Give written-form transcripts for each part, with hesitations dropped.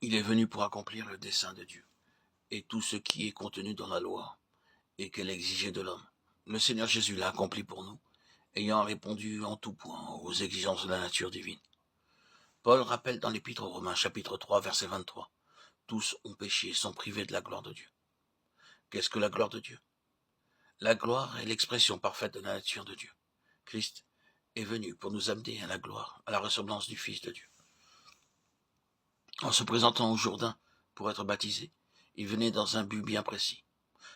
Il est venu pour accomplir le dessein de Dieu et tout ce qui est contenu dans la loi et qu'elle exigeait de l'homme. Le Seigneur Jésus l'a accompli pour nous, ayant répondu en tout point aux exigences de la nature divine. Paul rappelle dans l'Épître aux Romains, chapitre 3, verset 23, « Tous ont péché et sont privés de la gloire de Dieu. » Qu'est-ce que la gloire de Dieu? La gloire est l'expression parfaite de la nature de Dieu. Christ est venu pour nous amener à la gloire, à la ressemblance du Fils de Dieu. En se présentant au Jourdain pour être baptisé, il venait dans un but bien précis.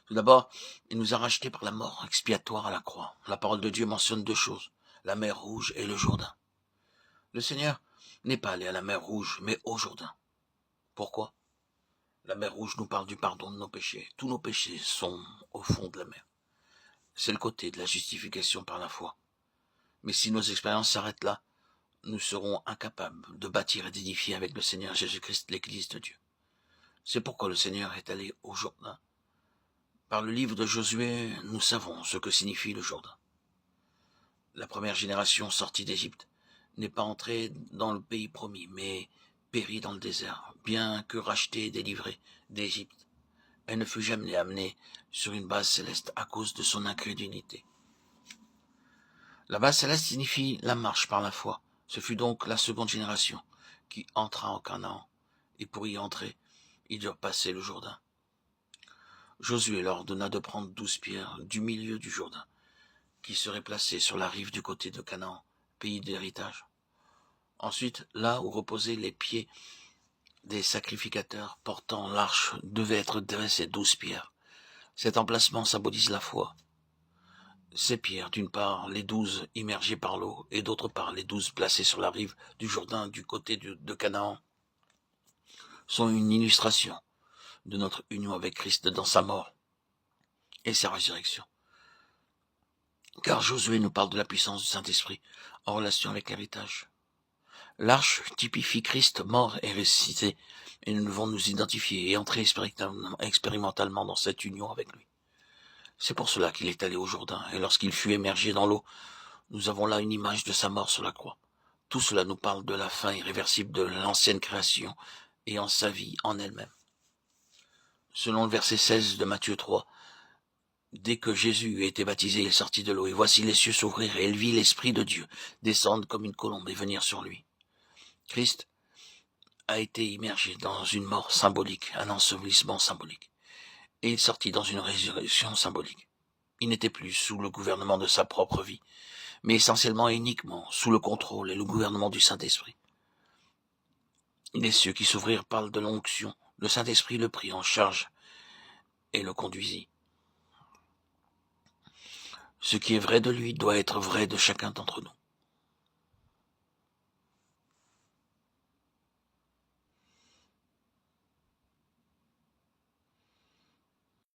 Tout d'abord, il nous a rachetés par la mort expiatoire à la croix. La parole de Dieu mentionne deux choses, la mer Rouge et le Jourdain. Le Seigneur n'est pas allé à la mer Rouge, mais au Jourdain. Pourquoi? La mer Rouge nous parle du pardon de nos péchés. Tous nos péchés sont au fond de la mer. C'est le côté de la justification par la foi. Mais si nos expériences s'arrêtent là, nous serons incapables de bâtir et d'édifier avec le Seigneur Jésus-Christ l'Église de Dieu. C'est pourquoi le Seigneur est allé au Jourdain. Par le livre de Josué, nous savons ce que signifie le Jourdain. La première génération sortie d'Égypte n'est pas entrée dans le pays promis, mais périt dans le désert, bien que rachetée et délivrée d'Égypte. Elle ne fut jamais amenée sur une base céleste à cause de son incrédulité. La base céleste signifie la marche par la foi. Ce fut donc la seconde génération qui entra en Canaan, et pour y entrer, ils durent passer le Jourdain. Josué leur donna de prendre 12 pierres du milieu du Jourdain, qui seraient placées sur la rive du côté de Canaan, pays d'héritage. Ensuite, là où reposaient les pieds des sacrificateurs portant l'arche devaient être dressées 12 pierres. Cet emplacement symbolise la foi. Ces pierres, d'une part les 12 immergées par l'eau, et d'autre part les 12 placées sur la rive du Jourdain du côté de Canaan, sont une illustration de notre union avec Christ dans sa mort et sa résurrection. Car Josué nous parle de la puissance du Saint-Esprit en relation avec l'héritage. L'arche typifie Christ mort et ressuscité, et nous devons nous identifier et entrer expérimentalement dans cette union avec lui. C'est pour cela qu'il est allé au Jourdain, et lorsqu'il fut émergé dans l'eau, nous avons là une image de sa mort sur la croix. Tout cela nous parle de la fin irréversible de l'ancienne création et en sa vie en elle-même. Selon le verset 16 de Matthieu 3, dès que Jésus a été baptisé, il est sorti de l'eau, et voici les cieux s'ouvrir, et il vit l'Esprit de Dieu descendre comme une colombe et venir sur lui. Christ a été immergé dans une mort symbolique, un ensevelissement symbolique, et il sortit dans une résurrection symbolique. Il n'était plus sous le gouvernement de sa propre vie, mais essentiellement et uniquement sous le contrôle et le gouvernement du Saint-Esprit. Les cieux qui s'ouvrirent parlent de l'onction. Le Saint-Esprit le prit en charge et le conduisit. Ce qui est vrai de lui doit être vrai de chacun d'entre nous.